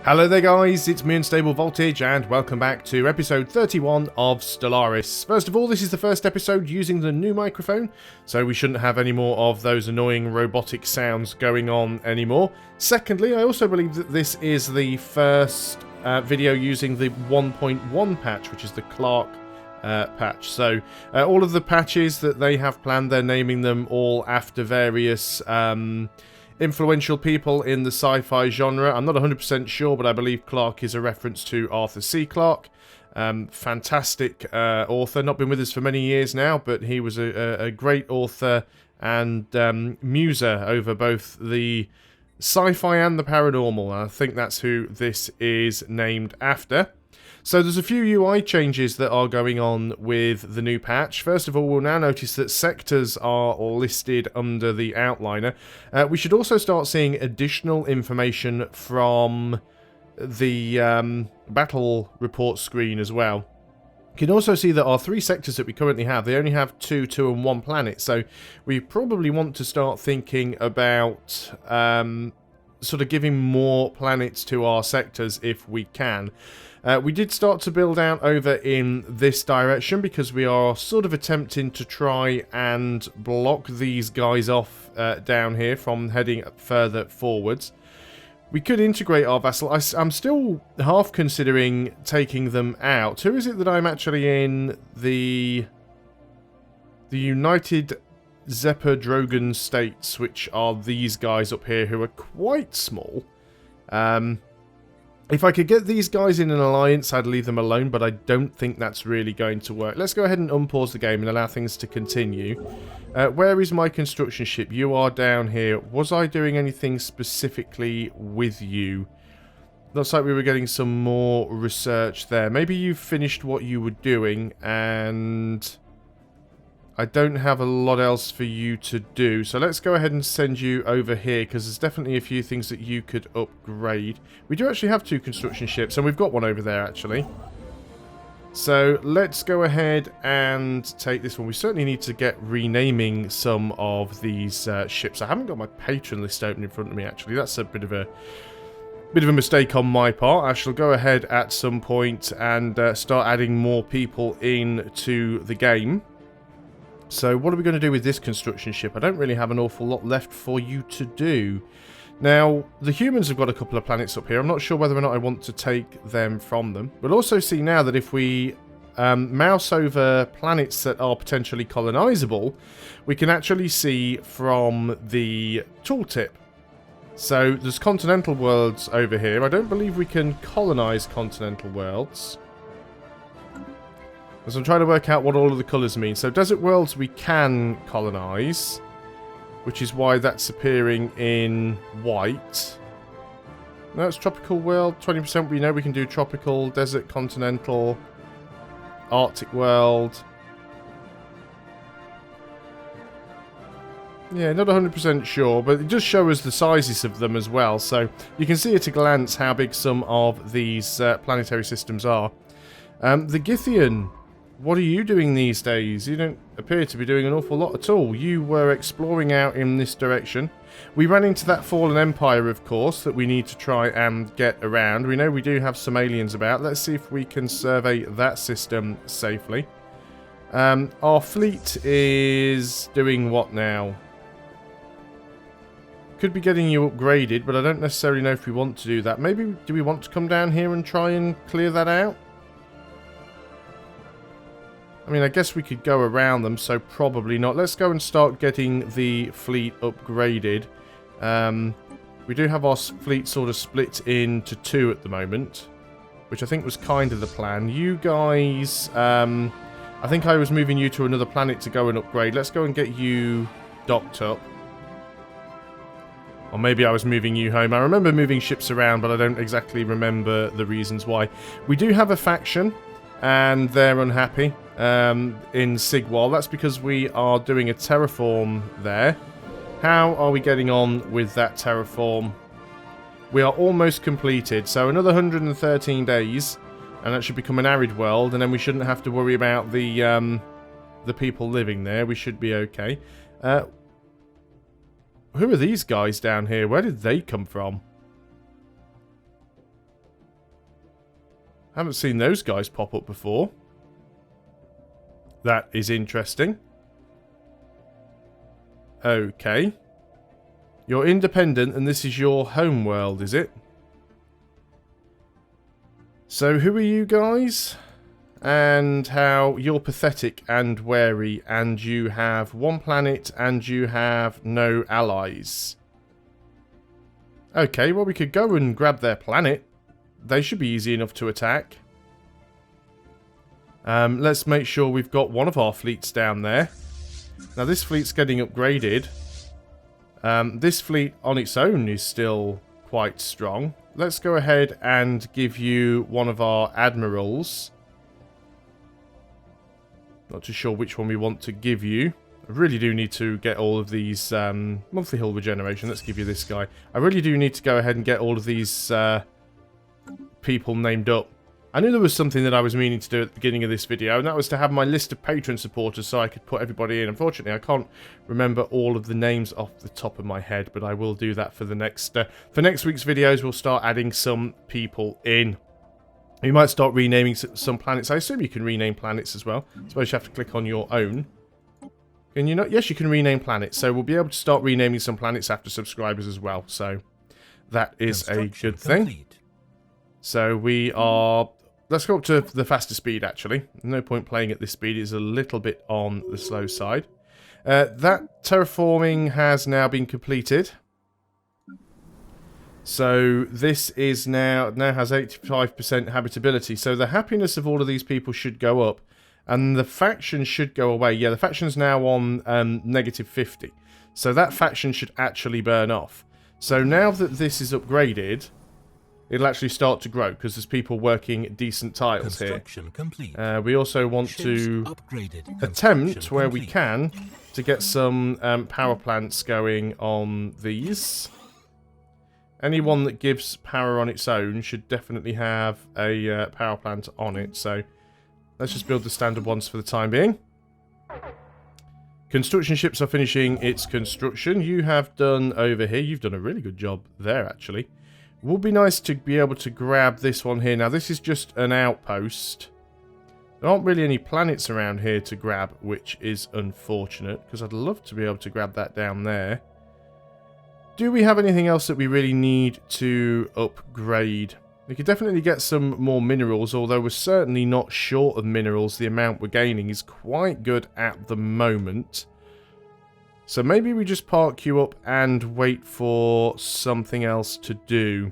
Hello there guys, it's me Unstable Voltage and welcome back to episode 31 of Stellaris. First of all, this is the first episode using the new microphone, so we shouldn't have any more of those annoying robotic sounds going on anymore. Secondly, I also believe that this is the first video using the 1.1 patch, which is the Clark patch. So all of the patches that they have planned, they're naming them all after various influential people in the sci-fi genre. I'm not 100% sure, but I believe Clark is a reference to Arthur C. Clarke. Fantastic author, not been with us for many years now, but he was a great author and muser over both the sci-fi and the paranormal. I think that's who this is named after. So there's a few UI changes that are going on with the new patch. First of all, we'll now notice that sectors are listed under the outliner. We should also start seeing additional information from the battle report screen as well. You can also see that our three sectors that we currently have, they only have 2, and 1 planet. So we probably want to start thinking about sort of giving more planets to our sectors if we can. We did start to build out over in this direction because we are sort of attempting to try and block these guys off down here from heading further forwards. We could integrate our vassal. I'm still half considering taking them out. Who is it that I'm actually in? The United Zepperdrogan states, which are these guys up here who are quite small. If I could get these guys in an alliance, I'd leave them alone, but I don't think that's really going to work. Let's go ahead and unpause the game and allow things to continue. Where is my construction ship? You are down here. Was I doing anything specifically with you? Looks like we were getting some more research there. Maybe you finished what you were doing, and I don't have a lot else for you to do. So let's go ahead and send you over here, because there's definitely a few things that you could upgrade. We do actually have 2 construction ships, and we've got one over there, actually. So let's go ahead and take this one. We certainly need to get renaming some of these ships. I haven't got my patron list open in front of me, actually. That's a bit of a mistake on my part. I shall go ahead at some point and start adding more people into the game. So what are we going to do with this construction ship? I don't really have an awful lot left for you to do. Now, the humans have got a couple of planets up here. I'm not sure whether or not I want to take them from them. We'll also see now that if we mouse over planets that are potentially colonizable, we can actually see from the tooltip. So there's continental worlds over here. I don't believe we can colonize continental worlds. So I'm trying to work out what all of the colours mean. So desert worlds we can colonise, which is why that's appearing in white. No, it's tropical world, 20%. We know we can do tropical, desert, continental, Arctic world. Yeah, not 100% sure, but it does show us the sizes of them as well. So you can see at a glance how big some of these planetary systems are. The Githian. What are you doing these days? You don't appear to be doing an awful lot at all. You were exploring out in this direction. We ran into that fallen empire, of course, that we need to try and get around. We know we do have some aliens about. Let's see if we can survey that system safely. Our fleet is doing what now? Could be getting you upgraded, but I don't necessarily know if we want to do that. Maybe do we want to come down here and try and clear that out? I mean, I guess we could go around them, so probably not. Let's go and start getting the fleet upgraded. We do have our fleet sort of split into 2 at the moment, which I think was kind of the plan. You guys, I think I was moving you to another planet to go and upgrade. Let's go and get you docked up. Or maybe I was moving you home. I remember moving ships around, but I don't exactly remember the reasons why. We do have a faction, and they're unhappy. In Sigwal. That's because we are doing a terraform there. How are we getting on with that terraform? We are almost completed, so another 113 days, and that should become an arid world, and then we shouldn't have to worry about the people living there. We should be okay. Who are these guys down here? Where did they come from? Haven't seen those guys pop up before. That is interesting. Okay. You're independent and this is your home world, is it? So who are you guys? And how you're pathetic and wary, and you have one planet and you have no allies. Okay, well we could go and grab their planet. They should be easy enough to attack. Let's make sure we've got one of our fleets down there. Now this fleet's getting upgraded. This fleet on its own is still quite strong. Let's go ahead and give you one of our admirals. Not too sure which one we want to give you. I really do need to get all of these monthly hull regeneration. Let's give you this guy. I really do need to go ahead and get all of these people named up. I knew there was something that I was meaning to do at the beginning of this video, and that was to have my list of patron supporters so I could put everybody in. Unfortunately, I can't remember all of the names off the top of my head, but I will do that for the next for next week's videos. We'll start adding some people in. You might start renaming some planets. I assume you can rename planets as well. I suppose you have to click on your own. Can you not? Yes, you can rename planets. So we'll be able to start renaming some planets after subscribers as well. So that is a good thing. So we are... Let's go up to the faster speed, actually. No point playing at this speed. It's a little bit on the slow side. That terraforming has now been completed. So this is now has 85% habitability. So the happiness of all of these people should go up. And the faction should go away. Yeah, the faction's now on -50. So that faction should actually burn off. So now that this is upgraded, it'll actually start to grow because there's people working decent tiles here. We also want to attempt, where we can, to get some power plants going on these. Anyone that gives power on its own should definitely have a power plant on it. So let's just build the standard ones for the time being. Construction ships are finishing its construction. You have done over here. You've done a really good job there, actually. It would be nice to be able to grab this one here. Now, this is just an outpost. There aren't really any planets around here to grab, which is unfortunate, because I'd love to be able to grab that down there. Do we have anything else that we really need to upgrade? We could definitely get some more minerals, although we're certainly not short of minerals. The amount we're gaining is quite good at the moment. So maybe we just park you up and wait for something else to do.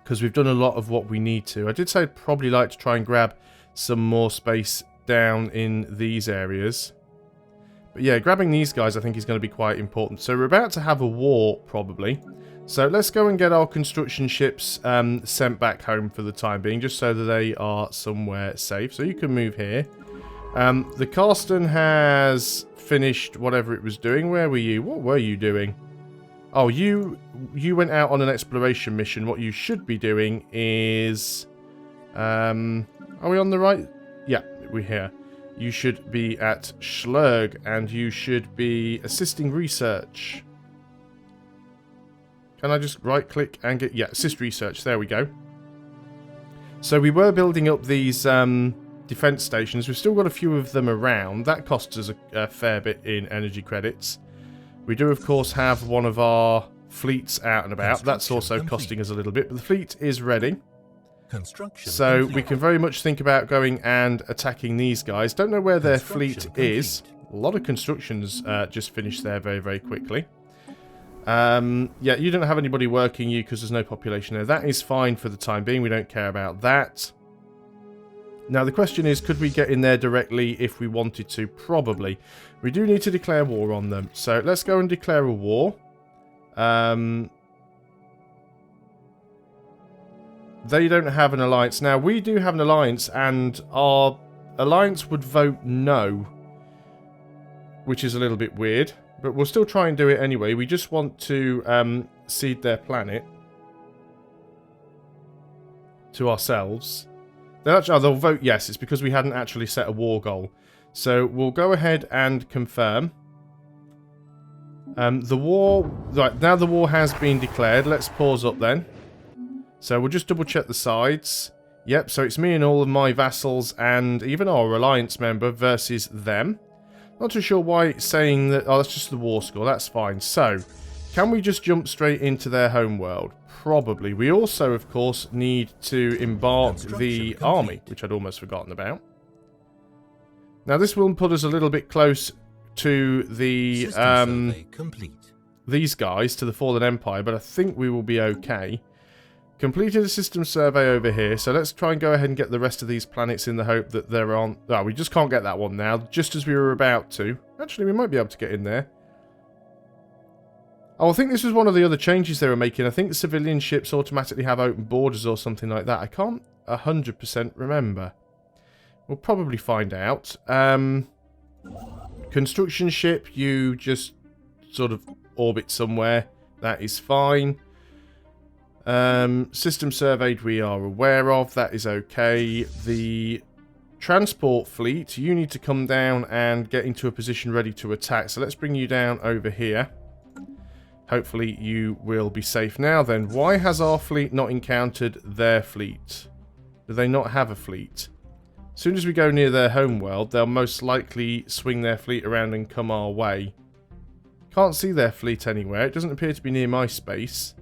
Because we've done a lot of what we need to. I did say I'd probably like to try and grab some more space down in these areas. But yeah, grabbing these guys I think is going to be quite important. So we're about to have a war, probably. So let's go and get our construction ships sent back home for the time being, just so that they are somewhere safe. So you can move here. The Carsten has finished whatever it was doing. Where were you? What were you doing? Oh, you went out on an exploration mission. What you should be doing is... are we on the right? Yeah, we're here. You should be at Schlurg, and you should be assisting research. Can I just right-click and get... Yeah, assist research. There we go. So we were building up these defense stations. We've still got a few of them around. That costs us a fair bit in energy credits. We do, of course, have one of our fleets out and about. That's also costing us a little bit, but the fleet is ready. So we can very much think about going and attacking these guys. Don't know where their fleet is. A lot of constructions just finished there very, very quickly. Yeah, you don't have anybody working you because there's no population there. That is fine for the time being. We don't care about that. Now, the question is, could we get in there directly if we wanted to? Probably. We do need to declare war on them. So let's go and declare a war. They don't have an alliance. Now, we do have an alliance, and our alliance would vote no, which is a little bit weird. But we'll still try and do it anyway. We just want to cede their planet to ourselves. They'll vote yes. It's because we hadn't actually set a war goal. So we'll go ahead and confirm. The war... Right, now the war has been declared. Let's pause up then. So we'll just double check the sides. Yep, so it's me and all of my vassals and even our alliance member versus them. Not too sure why it's saying that... Oh, that's just the war score. That's fine. So, can we just jump straight into their homeworld? Probably. We also, of course, need to embark the army, which I'd almost forgotten about. Now, this will put us a little bit close to the these guys, to the Fallen Empire, but I think we will be okay. Completed a system survey over here, so let's try and go ahead and get the rest of these planets in the hope that they're on... Oh, we just can't get that one now, just as we were about to. Actually, we might be able to get in there. Oh, I think this was one of the other changes they were making. I think the civilian ships automatically have open borders or something like that. I can't 100% remember. We'll probably find out. Construction ship, you just sort of orbit somewhere. That is fine. System surveyed we are aware of. That is okay. The transport fleet, you need to come down and get into a position ready to attack. So let's bring you down over here. Hopefully you will be safe now then. Why has our fleet not encountered their fleet? Do they not have a fleet? As soon as we go near their homeworld, they'll most likely swing their fleet around and come our way. Can't see their fleet anywhere. It doesn't appear to be near my space.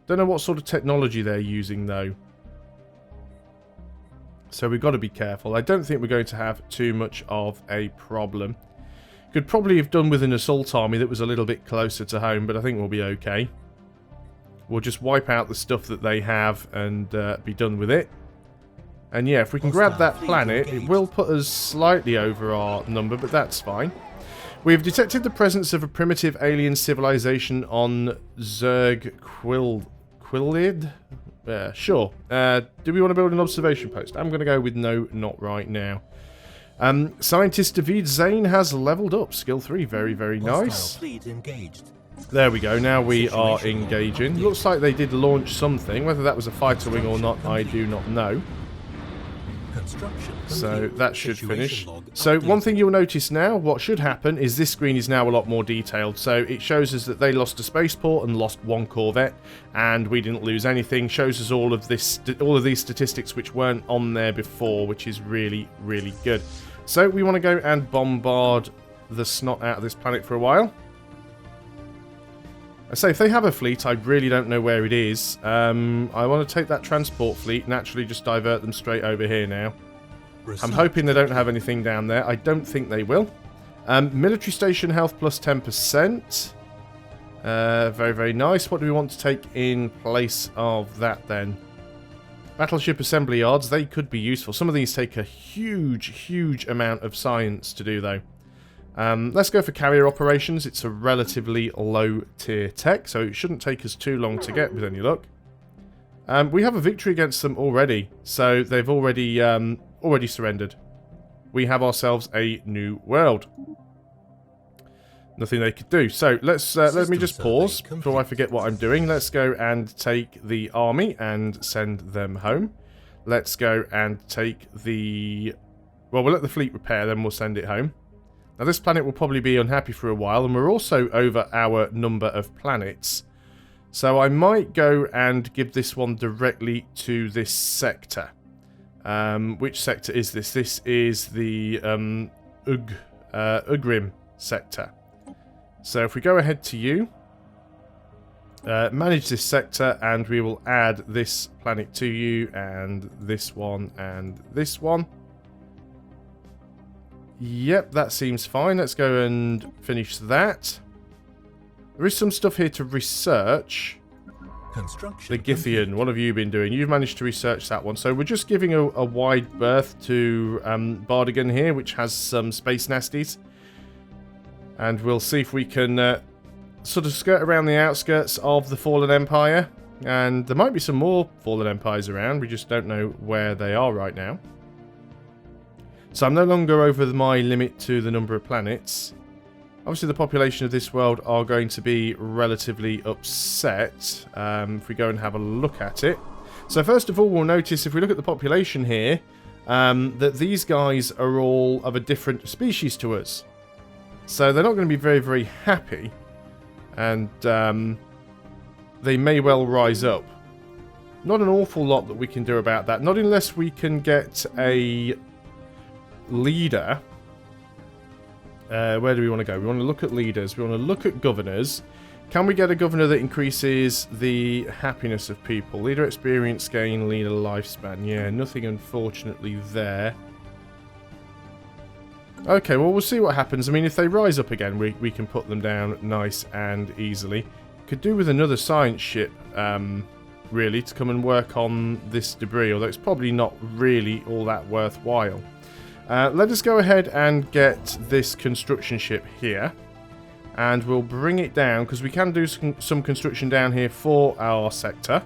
Don't know what sort of technology they're using though. So we've got to be careful. I don't think we're going to have too much of a problem. Could probably have done with an assault army that was a little bit closer to home, but I think we'll be okay. We'll just wipe out the stuff that they have and be done with it. And yeah, if we can grab that planet, it will put us slightly over our number, but that's fine. We've detected the presence of a primitive alien civilization on Zerg Quillid? Sure. Do we want to build an observation post? I'm going to go with no, not right now. Scientist David Zane has leveled up. Skill 3. Very, very nice. There we go. Now we are engaging. Looks like they did launch something. Whether that was a fighter wing or not, I do not know. So that should finish. So one thing you'll notice now, what should happen is this screen is now a lot more detailed. So it shows us that they lost a spaceport and lost one corvette, and we didn't lose anything. Shows us all of these statistics which weren't on there before, which is really, really good. So we want to go and bombard the snot out of this planet for a while. I say, if they have a fleet, I really don't know where it is. I want to take that transport fleet and actually just divert them straight over here now. I'm hoping they don't have anything down there. I don't think they will. Military station health plus 10%. Very, very nice. What do we want to take in place of that then? Battleship assembly yards, they could be useful. Some of these take a huge, huge amount of science to do though. Let's go for carrier operations. It's a relatively low tier tech, so it shouldn't take us too long to get with any luck. We have a victory against them already, so they've already surrendered. We have ourselves a new world. Nothing they could do. So let me just pause before I forget what I'm doing. Let's go and take the army and send them home. Let's go and take the... Well, we'll let the fleet repair, then we'll send it home. Now this planet will probably be unhappy for a while, and we're also over our number of planets. So I might go and give this one directly to this sector. Which sector is this? This is the Ugrim sector. So if we go ahead to you, manage this sector, and we will add this planet to you, and this one, and this one. Yep, that seems fine. Let's go and finish that. There is some stuff here to research. The Githian, what have you been doing? You've managed to research that one. So we're just giving a wide berth to Bardigan here, which has some space nasties. And we'll see if we can sort of skirt around the outskirts of the Fallen Empire. And there might be some more Fallen Empires around. We just don't know where they are right now. So I'm no longer over my limit to the number of planets. Obviously the population of this world are going to be relatively upset if we go and have a look at it. So first of all, we'll notice if we look at the population here, that these guys are all of a different species to us. So they're not going to be very, very happy. And they may well rise up. not an awful lot that we can do about that. Not unless we can get a leader. Where do we want to go? We want to look at leaders. We want to look at governors. Can we get a governor that increases the happiness of people? Leader experience gain, leader lifespan. Yeah, nothing unfortunately there. Okay, well, we'll see what happens. I mean, if they rise up again, we can put them down nice and easily. Could do with another science ship, really, to come and work on this debris, although it's probably not really all that worthwhile. Let us go ahead and get this construction ship here. And we'll bring it down, because we can do some construction down here for our sector.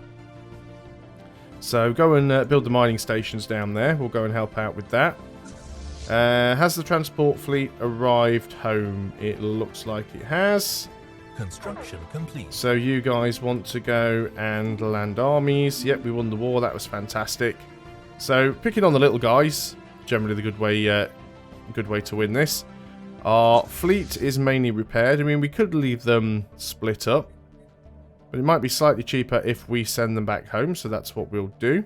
So go and build the mining stations down there. We'll go and help out with that. Has the transport fleet arrived home? It looks like it has. Construction complete. So you guys want to go and land armies. Yep, we won the war. That was fantastic. So picking on the little guys, generally the good way to win this. Our fleet is mainly repaired. I mean, we could leave them split up, but it might be slightly cheaper if we send them back home, so that's what we'll do.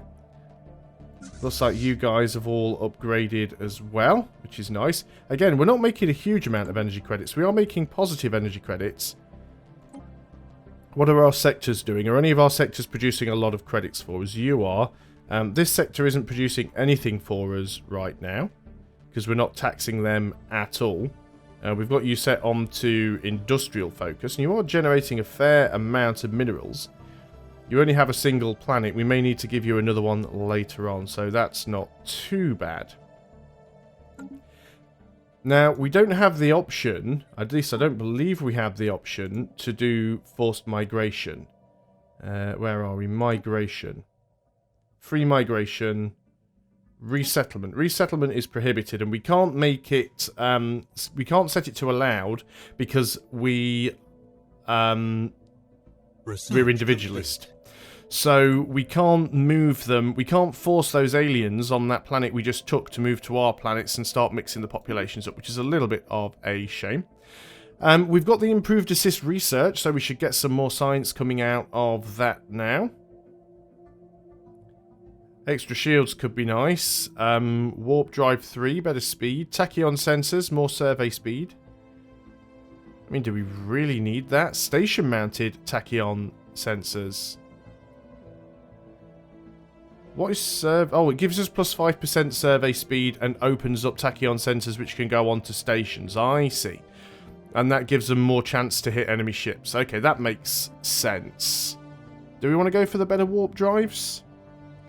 Looks like you guys have all upgraded as well, which is nice. Again, we're not making a huge amount of energy credits. We are making positive energy credits. What are our sectors doing? Are any of our sectors producing a lot of credits for us? You are. This sector isn't producing anything for us right now, because we're not taxing them at all. We've got you set on to industrial focus, and you are generating a fair amount of minerals. You only have a single planet. We may need to give you another one later on, so that's not too bad. Now, we don't have the option, at least I don't believe we have the option, to do forced migration. Where are we? Migration. Free migration. Resettlement. Resettlement is prohibited, and we can't make it, we can't set it to allowed, because we're individualist. So we can't move them, we can't force those aliens on that planet we just took to move to our planets and start mixing the populations up, which is a little bit of a shame. We've got the improved assist research, so we should get some more science coming out of that now. Extra shields could be nice. Warp drive 3, better speed. Tachyon sensors, more survey speed. I mean, do we really need that? Station mounted tachyon sensors. What is oh, it gives us plus 5% survey speed and opens up tachyon sensors which can go onto stations. I see. And that gives them more chance to hit enemy ships. Okay, that makes sense. Do we want to go for the better warp drives?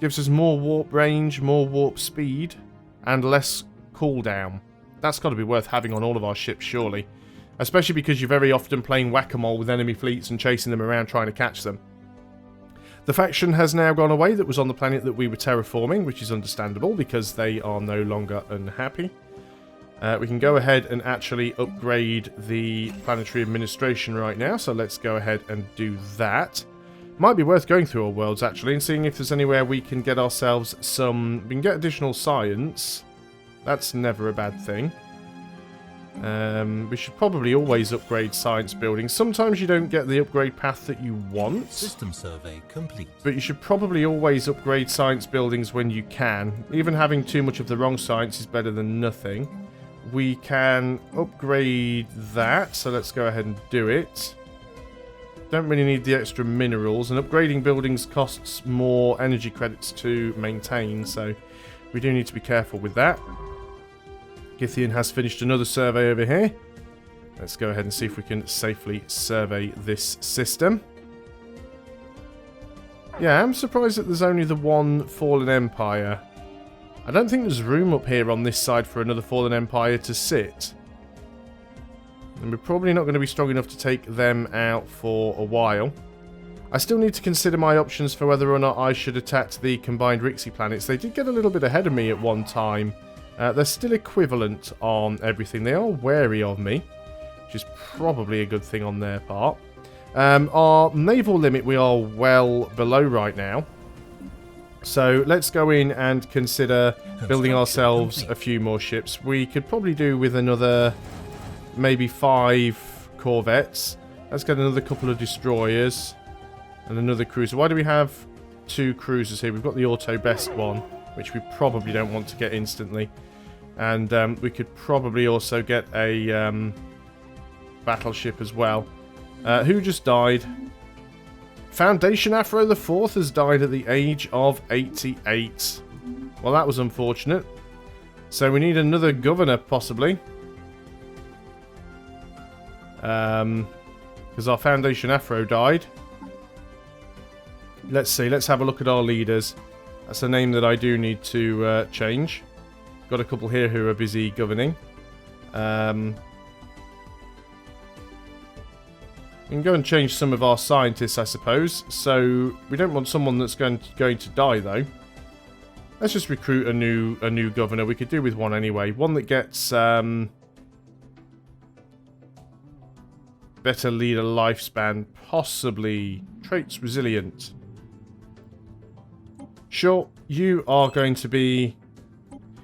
Gives us more warp range, more warp speed, and less cooldown. That's got to be worth having on all of our ships, surely. Especially because you're very often playing whack-a-mole with enemy fleets and chasing them around trying to catch them. The faction has now gone away that was on the planet that we were terraforming, which is understandable because they are no longer unhappy. We can go ahead and actually upgrade the planetary administration right now, so let's go ahead and do that. Might be worth going through all worlds actually and seeing if there's anywhere we can get ourselves some... We can get additional science. That's never a bad thing. We should probably always upgrade science buildings. Sometimes you don't get the upgrade path that you want. System survey complete. But you should probably always upgrade science buildings when you can. Even having too much of the wrong science is better than nothing. We can upgrade that, so let's go ahead and do it. Don't really need the extra minerals, and upgrading buildings costs more energy credits to maintain, so we do need to be careful with that. Githian has finished another survey over here. Let's go ahead and see if we can safely survey this system. Yeah, I'm surprised that there's only the one Fallen Empire. I don't think there's room up here on this side for another Fallen Empire to sit. And we're probably not going to be strong enough to take them out for a while. I still need to consider my options for whether or not I should attack the combined Rixie planets. They did get a little bit ahead of me at one time. They're still equivalent on everything. They are wary of me, which is probably a good thing on their part. Our naval limit we are well below right now. So let's go in and consider building ourselves a few more ships. We could probably do with another... maybe 5 corvettes. Let's get another couple of destroyers and another cruiser. Why do we have 2 cruisers here. We've got the auto best one, which we probably don't want to get instantly. And we could probably also get a battleship as well. Who just died? Foundation Afro the Fourth has died at the age of 88. Well, that was unfortunate. So we need another governor, possibly. Because our Foundation Afro died. Let's see. Let's have a look at our leaders. That's a name that I do need to change. Got a couple here who are busy governing. We can go and change some of our scientists, I suppose. So we don't want someone that's going to die, though. Let's just recruit a new governor. We could do with one anyway. One that gets better leader lifespan, possibly traits resilient. Sure, you are going to be.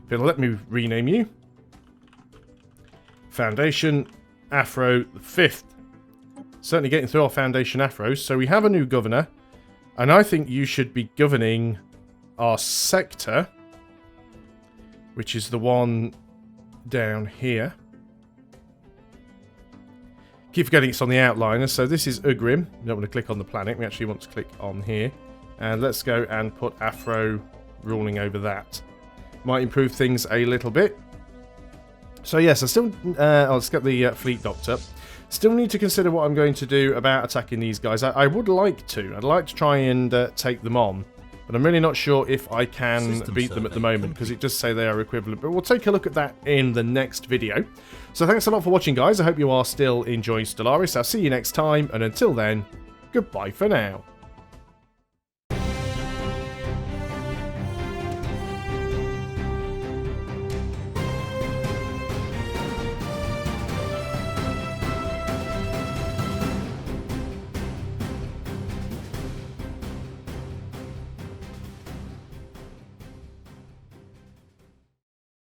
If it'll let me rename you. Foundation Afro the Fifth. Certainly getting through our Foundation Afros. So we have a new governor. And I think you should be governing our sector. Which is the one down here. Keep forgetting it's on the outliner. So this is Ugrim. We don't want to click on the planet. We actually want to click on here. And let's go and put Afro ruling over that. Might improve things a little bit. So yes, I still... let's get the fleet docked up. Still need to consider what I'm going to do about attacking these guys. I would like to. I'd like to try and take them on. But I'm really not sure if I can beat them at the moment, because it does say they are equivalent. But we'll take a look at that in the next video. So thanks a lot for watching, guys. I hope you are still enjoying Stellaris. I'll see you next time. And until then, goodbye for now.